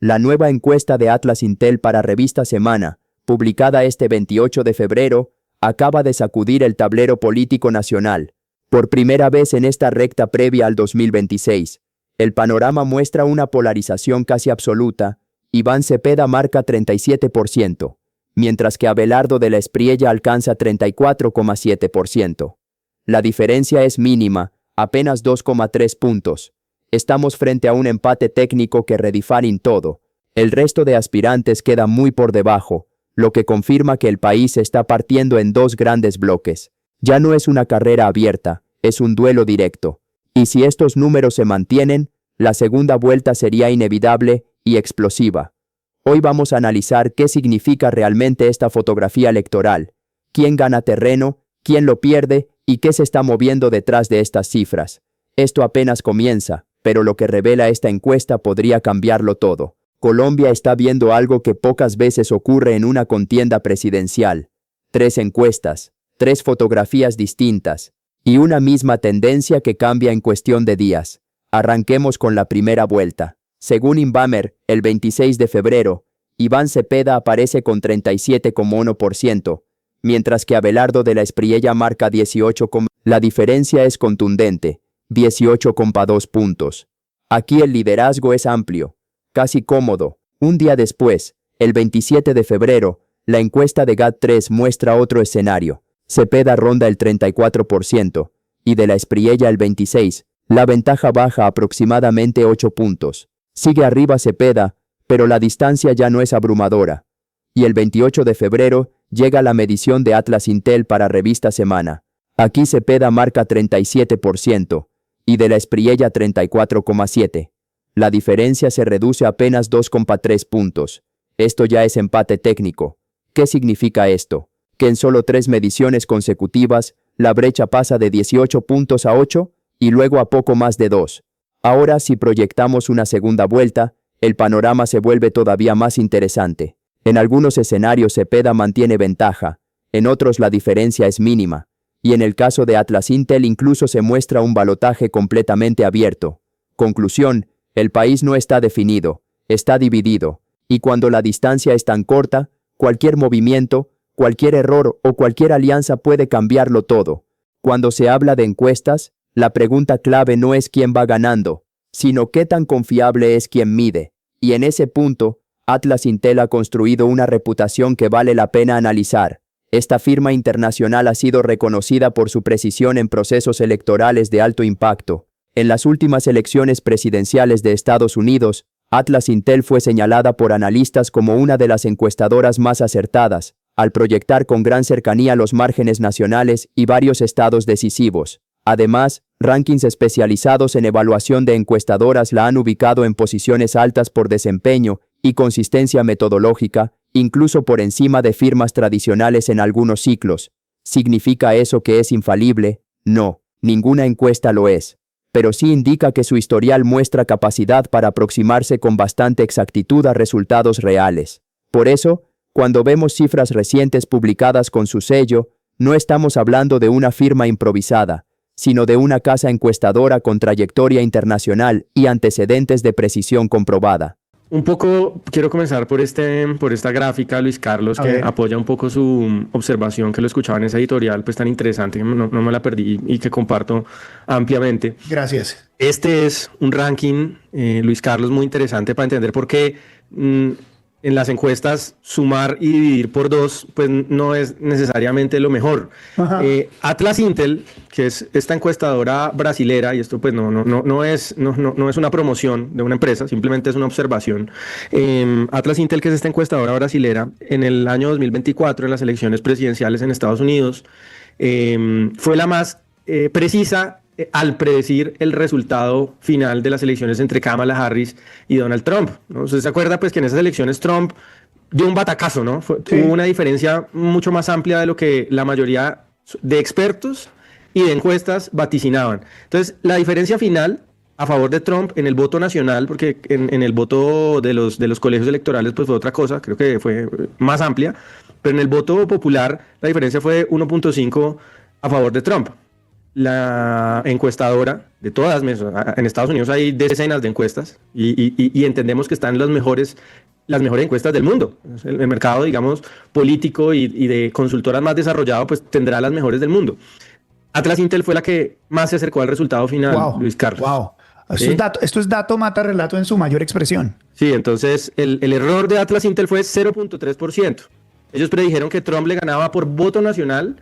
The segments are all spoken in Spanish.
La nueva encuesta de Atlas Intel para Revista Semana, publicada este 28 de febrero, acaba de sacudir el tablero político nacional. Por primera vez en esta recta previa al 2026, el panorama muestra una polarización casi absoluta. Iván Cepeda marca 37%, mientras que Abelardo de la Espriella alcanza 34,7%. La diferencia es mínima, apenas 2,3 puntos. Estamos frente a un empate técnico que redefine todo. El resto de aspirantes queda muy por debajo, lo que confirma que el país se está partiendo en dos grandes bloques. Ya no es una carrera abierta, es un duelo directo. Y si estos números se mantienen, la segunda vuelta sería inevitable y explosiva. Hoy vamos a analizar qué significa realmente esta fotografía electoral, quién gana terreno, quién lo pierde y qué se está moviendo detrás de estas cifras. Esto apenas comienza, pero lo que revela esta encuesta podría cambiarlo todo. Colombia está viendo algo que pocas veces ocurre en una contienda presidencial. 3 encuestas, 3 fotografías distintas, y una misma tendencia que cambia en cuestión de días. Arranquemos con la primera vuelta. Según Inbamer, el 26 de febrero, Iván Cepeda aparece con 37,1%, mientras que Abelardo de la Espriella marca 18,... La diferencia es contundente, 18,2 puntos. Aquí el liderazgo es amplio, casi cómodo. Un día después, el 27 de febrero, la encuesta de GAT3 muestra otro escenario. Cepeda ronda el 34% y de la Espriella el 26%. La ventaja baja aproximadamente 8 puntos. Sigue arriba Cepeda, pero la distancia ya no es abrumadora. Y el 28 de febrero llega la medición de Atlas Intel para Revista Semana. Aquí Cepeda marca 37% y de la Espriella 34,7%. La diferencia se reduce a apenas 2,3 puntos. Esto ya es empate técnico. ¿Qué significa esto? Que en solo 3 mediciones consecutivas, la brecha pasa de 18 puntos a 8 y luego a poco más de 2. Ahora, si proyectamos una segunda vuelta, el panorama se vuelve todavía más interesante. En algunos escenarios Cepeda mantiene ventaja, en otros la diferencia es mínima, y en el caso de Atlas Intel incluso se muestra un balotaje completamente abierto. Conclusión, el país no está definido, está dividido, y cuando la distancia es tan corta, cualquier movimiento, cualquier error o cualquier alianza puede cambiarlo todo. Cuando se habla de encuestas, la pregunta clave no es quién va ganando, sino qué tan confiable es quien mide. Y en ese punto, Atlas Intel ha construido una reputación que vale la pena analizar. Esta firma internacional ha sido reconocida por su precisión en procesos electorales de alto impacto. En las últimas elecciones presidenciales de Estados Unidos, Atlas Intel fue señalada por analistas como una de las encuestadoras más acertadas, al proyectar con gran cercanía los márgenes nacionales y varios estados decisivos. Además, rankings especializados en evaluación de encuestadoras la han ubicado en posiciones altas por desempeño y consistencia metodológica, incluso por encima de firmas tradicionales en algunos ciclos. ¿Significa eso que es infalible? No, ninguna encuesta lo es. Pero sí indica que su historial muestra capacidad para aproximarse con bastante exactitud a resultados reales. Por eso, cuando vemos cifras recientes publicadas con su sello, no estamos hablando de una firma improvisada, sino de una casa encuestadora con trayectoria internacional y antecedentes de precisión comprobada. Un poco quiero comenzar por esta gráfica, Luis Carlos, que apoya un poco su observación, que lo escuchaba en esa editorial, pues tan interesante, que no me la perdí y que comparto ampliamente. Gracias. Este es un ranking, Luis Carlos, muy interesante para entender por qué en las encuestas sumar y dividir por 2 pues no es necesariamente lo mejor. Atlas Intel, que es esta encuestadora brasilera, y esto pues no es una promoción de una empresa, simplemente es una observación. Atlas Intel, que es esta encuestadora brasilera, en el año 2024, en las elecciones presidenciales en Estados Unidos, fue la más precisa al predecir el resultado final de las elecciones entre Kamala Harris y Donald Trump, ¿no? Usted se acuerda pues que en esas elecciones Trump dio un batacazo, ¿no? Hubo una diferencia mucho más amplia de lo que la mayoría de expertos y de encuestas vaticinaban. Entonces, la diferencia final a favor de Trump en el voto nacional, porque en el voto de los colegios electorales pues fue otra cosa, creo que fue más amplia, pero en el voto popular la diferencia fue 1.5 a favor de Trump. la encuestadora de todas, en Estados Unidos hay decenas de encuestas y entendemos que están las mejores encuestas del mundo. El mercado, digamos, político y de consultoras más desarrollado, pues tendrá las mejores del mundo. Atlas Intel fue la que más se acercó al resultado final, Luis Carlos. Wow. ¿Sí? Esto es dato mata relato en su mayor expresión. Sí, entonces el error de Atlas Intel fue 0.3%. Ellos predijeron que Trump le ganaba por voto nacional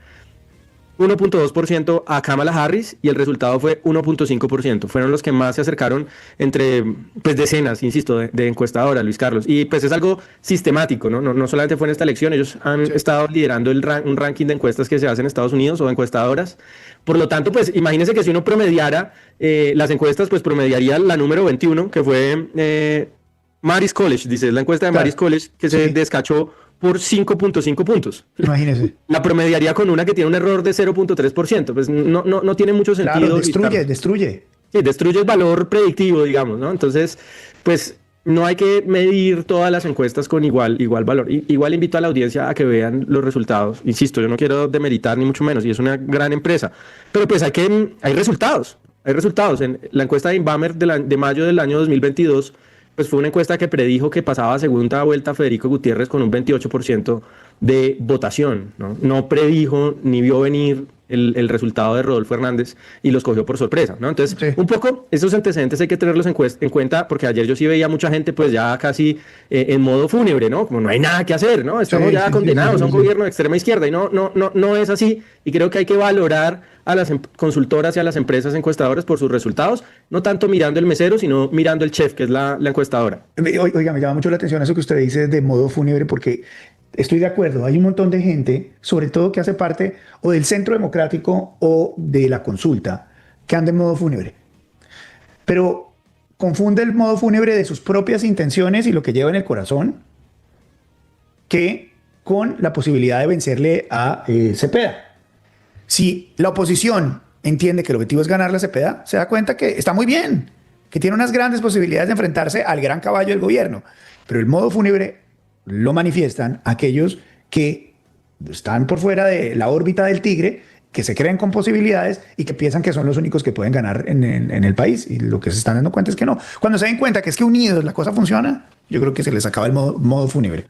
1.2% a Kamala Harris y el resultado fue 1.5%. Fueron los que más se acercaron entre pues, decenas, insisto, de encuestadoras, Luis Carlos. Y pues es algo sistemático, ¿no? No solamente fue en esta elección, ellos han estado liderando un ranking de encuestas que se hace en Estados Unidos o encuestadoras. Por lo tanto, pues imagínense que si uno promediara las encuestas, pues promediaría la número 21, que fue Marist College, dice, es la encuesta de Marist College, que se descachó por 5.5 puntos. Imagínese. La promediaría con una que tiene un error de 0.3%. Pues no tiene mucho sentido. Claro, destruye. Sí, destruye el valor predictivo, digamos, ¿no? Entonces, pues no hay que medir todas las encuestas con igual valor. Igual invito a la audiencia a que vean los resultados. Insisto, yo no quiero demeritar ni mucho menos, y es una gran empresa. Pero pues hay resultados. Hay resultados. En la encuesta de Inbamer de mayo del año 2022, pues fue una encuesta que predijo que pasaba a segunda vuelta Federico Gutiérrez con un 28% de votación, ¿no? No predijo ni vio venir el resultado de Rodolfo Hernández y los cogió por sorpresa, ¿no? Entonces, un poco esos antecedentes hay que tenerlos en cuenta, porque ayer yo sí veía mucha gente pues ya casi en modo fúnebre, ¿no? Como no hay nada que hacer, ¿no? Estamos ya condenados a un gobierno de extrema izquierda y no es así, y creo que hay que valorar a las consultoras y a las empresas encuestadoras por sus resultados, no tanto mirando el mesero, sino mirando el chef, que es la encuestadora. Oiga, me llama mucho la atención eso que usted dice de modo fúnebre, porque estoy de acuerdo, hay un montón de gente, sobre todo que hace parte o del Centro Democrático o de la Consulta, que anda en modo fúnebre. Pero confunde el modo fúnebre de sus propias intenciones y lo que lleva en el corazón, que con la posibilidad de vencerle a Cepeda. Si la oposición entiende que el objetivo es ganar la Cepeda, se da cuenta que está muy bien, que tiene unas grandes posibilidades de enfrentarse al gran caballo del gobierno. Pero el modo fúnebre lo manifiestan aquellos que están por fuera de la órbita del tigre, que se creen con posibilidades y que piensan que son los únicos que pueden ganar en el país. Y lo que se están dando cuenta es que no. Cuando se den cuenta que es que unidos la cosa funciona, yo creo que se les acaba el modo fúnebre.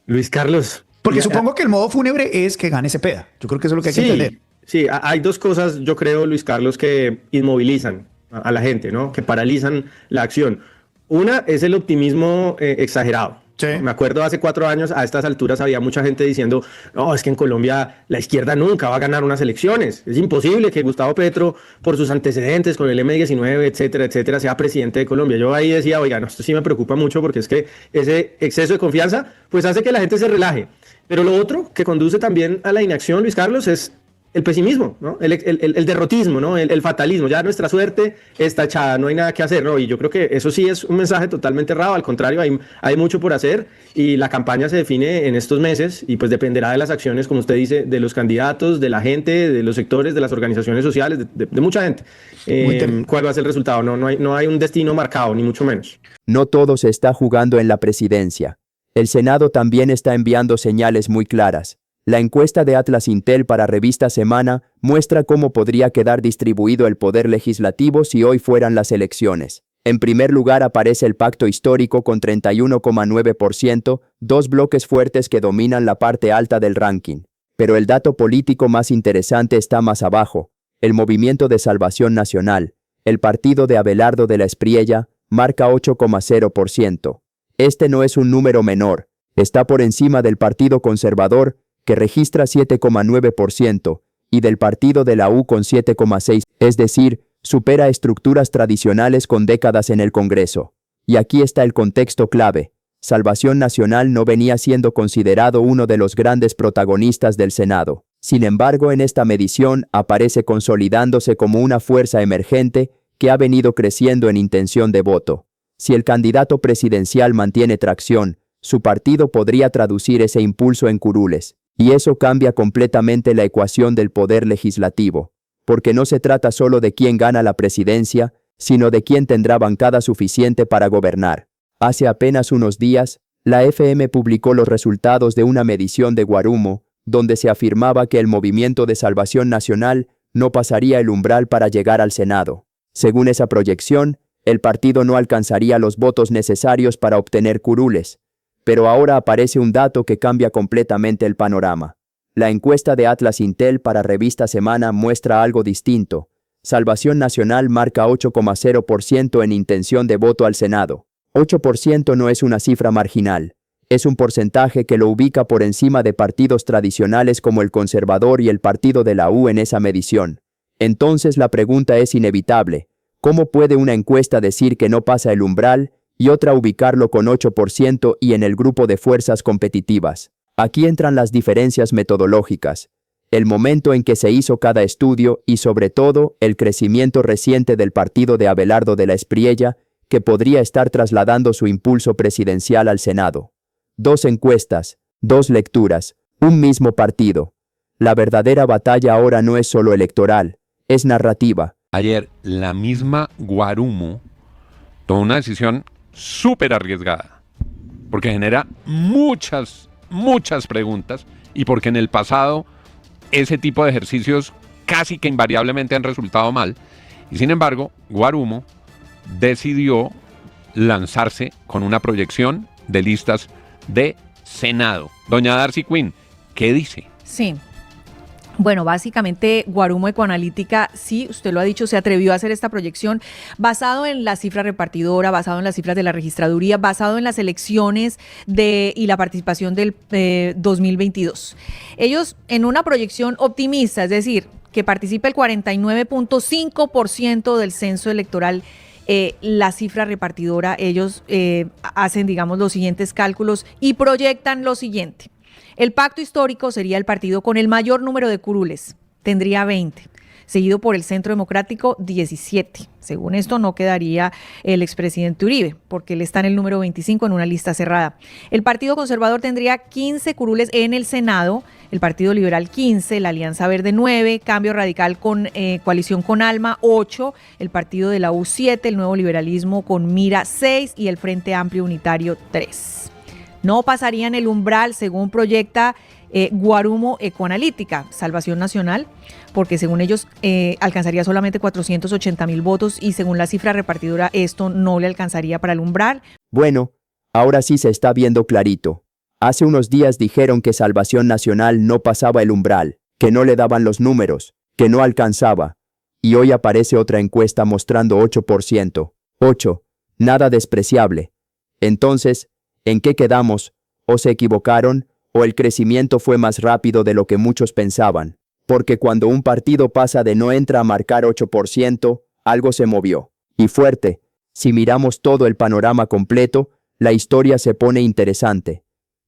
Luis Carlos. Porque supongo que el modo fúnebre es que gane Cepeda. Yo creo que eso es lo que hay que entender. Sí, hay dos cosas, yo creo, Luis Carlos, que inmovilizan a la gente, ¿no? Que paralizan la acción. Una es el optimismo exagerado. Sí. Me acuerdo hace 4 años, a estas alturas había mucha gente diciendo, no, es que en Colombia la izquierda nunca va a ganar unas elecciones. Es imposible que Gustavo Petro, por sus antecedentes con el M19, etcétera, etcétera, sea presidente de Colombia. Yo ahí decía, oiga, no, esto sí me preocupa mucho, porque es que ese exceso de confianza pues hace que la gente se relaje. Pero lo otro que conduce también a la inacción, Luis Carlos, es el pesimismo, ¿no? El derrotismo, ¿no? El fatalismo. Ya nuestra suerte está echada, no hay nada que hacer, ¿no? Y yo creo que eso sí es un mensaje totalmente errado. Al contrario, hay mucho por hacer y la campaña se define en estos meses y pues dependerá de las acciones, como usted dice, de los candidatos, de la gente, de los sectores, de las organizaciones sociales, de mucha gente. ¿Cuál va a ser el resultado? No hay un destino marcado, ni mucho menos. No todo se está jugando en la presidencia. El Senado también está enviando señales muy claras. La encuesta de Atlas Intel para Revista Semana muestra cómo podría quedar distribuido el poder legislativo si hoy fueran las elecciones. En primer lugar aparece el pacto histórico con 31,9%, 2 bloques fuertes que dominan la parte alta del ranking. Pero el dato político más interesante está más abajo. El Movimiento de Salvación Nacional, el partido de Abelardo de la Espriella, marca 8,0%. Este no es un número menor. Está por encima del Partido Conservador, que registra 7,9%, y del partido de la U con 7,6%, es decir, supera estructuras tradicionales con décadas en el Congreso. Y aquí está el contexto clave. Salvación Nacional no venía siendo considerado uno de los grandes protagonistas del Senado. Sin embargo, en esta medición aparece consolidándose como una fuerza emergente que ha venido creciendo en intención de voto. Si el candidato presidencial mantiene tracción, su partido podría traducir ese impulso en curules. Y eso cambia completamente la ecuación del poder legislativo, porque no se trata solo de quién gana la presidencia, sino de quién tendrá bancada suficiente para gobernar. Hace apenas unos días, la FM publicó los resultados de una medición de Guarumo, donde se afirmaba que el Movimiento de Salvación Nacional no pasaría el umbral para llegar al Senado. Según esa proyección, el partido no alcanzaría los votos necesarios para obtener curules. Pero ahora aparece un dato que cambia completamente el panorama. La encuesta de Atlas Intel para Revista Semana muestra algo distinto. Salvación Nacional marca 8,0% en intención de voto al Senado. 8% no es una cifra marginal. Es un porcentaje que lo ubica por encima de partidos tradicionales como el Conservador y el Partido de la U en esa medición. Entonces la pregunta es inevitable. ¿Cómo puede una encuesta decir que no pasa el umbral y otra ubicarlo con 8% y en el grupo de fuerzas competitivas? Aquí entran las diferencias metodológicas, el momento en que se hizo cada estudio y sobre todo el crecimiento reciente del partido de Abelardo de la Espriella, que podría estar trasladando su impulso presidencial al Senado. 2 encuestas, 2 lecturas, un mismo partido. La verdadera batalla ahora no es solo electoral, es narrativa. Ayer la misma Guarumo tomó una decisión súper arriesgada, porque genera muchas preguntas y porque en el pasado ese tipo de ejercicios casi que invariablemente han resultado mal. Y sin embargo, Guarumo decidió lanzarse con una proyección de listas de Senado. Doña Darcy Quinn, ¿qué dice? Sí. Bueno, básicamente Guarumo Ecoanalítica, sí, usted lo ha dicho, se atrevió a hacer esta proyección basado en la cifra repartidora, basado en las cifras de la registraduría, basado en las elecciones y la participación del 2022. Ellos en una proyección optimista, es decir, que participe el 49.5% del censo electoral, la cifra repartidora, ellos hacen, digamos, los siguientes cálculos y proyectan lo siguiente. El pacto histórico sería el partido con el mayor número de curules, tendría 20, seguido por el Centro Democrático 17. Según esto no quedaría el expresidente Uribe, porque él está en el número 25 en una lista cerrada. El Partido Conservador tendría 15 curules en el Senado, el Partido Liberal 15, la Alianza Verde 9, Cambio Radical con Coalición con Alma 8, el Partido de la U 7, el Nuevo Liberalismo con Mira 6 y el Frente Amplio Unitario 3. No pasarían el umbral, según proyecta Guarumo Ecoanalítica, Salvación Nacional, porque según ellos alcanzaría solamente 480,000 votos y según la cifra repartidora esto no le alcanzaría para el umbral. Bueno, ahora sí se está viendo clarito. Hace unos días dijeron que Salvación Nacional no pasaba el umbral, que no le daban los números, que no alcanzaba. Y hoy aparece otra encuesta mostrando 8%. 8, nada despreciable. Entonces, ¿en qué quedamos? ¿O se equivocaron? ¿O el crecimiento fue más rápido de lo que muchos pensaban? Porque cuando un partido pasa de no entra a marcar 8%, algo se movió. Y fuerte. Si miramos todo el panorama completo, la historia se pone interesante.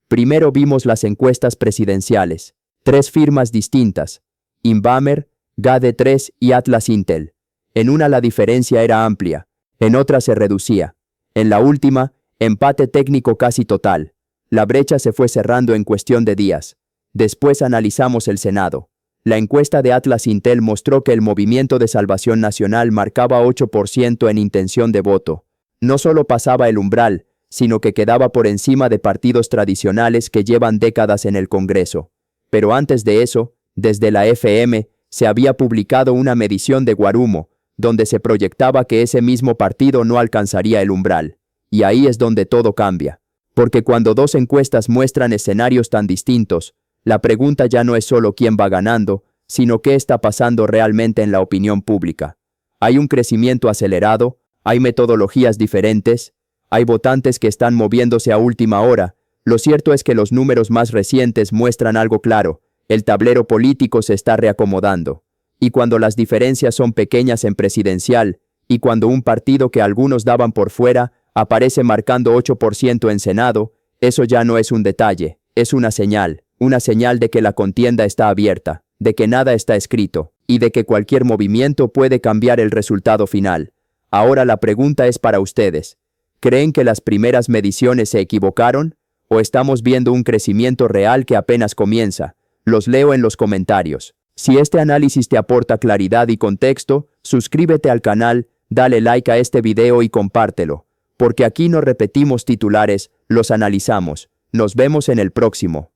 Primero vimos las encuestas presidenciales. 3 firmas distintas. Inbamer, GAD3 y Atlas Intel. En una la diferencia era amplia, en otra se reducía. En la última, empate técnico casi total. La brecha se fue cerrando en cuestión de días. Después analizamos el Senado. La encuesta de Atlas Intel mostró que el Movimiento de Salvación Nacional marcaba 8% en intención de voto. No solo pasaba el umbral, sino que quedaba por encima de partidos tradicionales que llevan décadas en el Congreso. Pero antes de eso, desde la FM, se había publicado una medición de Guarumo, donde se proyectaba que ese mismo partido no alcanzaría el umbral. Y ahí es donde todo cambia. Porque cuando 2 encuestas muestran escenarios tan distintos, la pregunta ya no es solo quién va ganando, sino qué está pasando realmente en la opinión pública. Hay un crecimiento acelerado, hay metodologías diferentes, hay votantes que están moviéndose a última hora. Lo cierto es que los números más recientes muestran algo claro: el tablero político se está reacomodando. Y cuando las diferencias son pequeñas en presidencial, y cuando un partido que algunos daban por fuera aparece marcando 8% en Senado, eso ya no es un detalle, es una señal de que la contienda está abierta, de que nada está escrito, y de que cualquier movimiento puede cambiar el resultado final. Ahora la pregunta es para ustedes. ¿Creen que las primeras mediciones se equivocaron? ¿O estamos viendo un crecimiento real que apenas comienza? Los leo en los comentarios. Si este análisis te aporta claridad y contexto, suscríbete al canal, dale like a este video y compártelo. Porque aquí no repetimos titulares, los analizamos. Nos vemos en el próximo.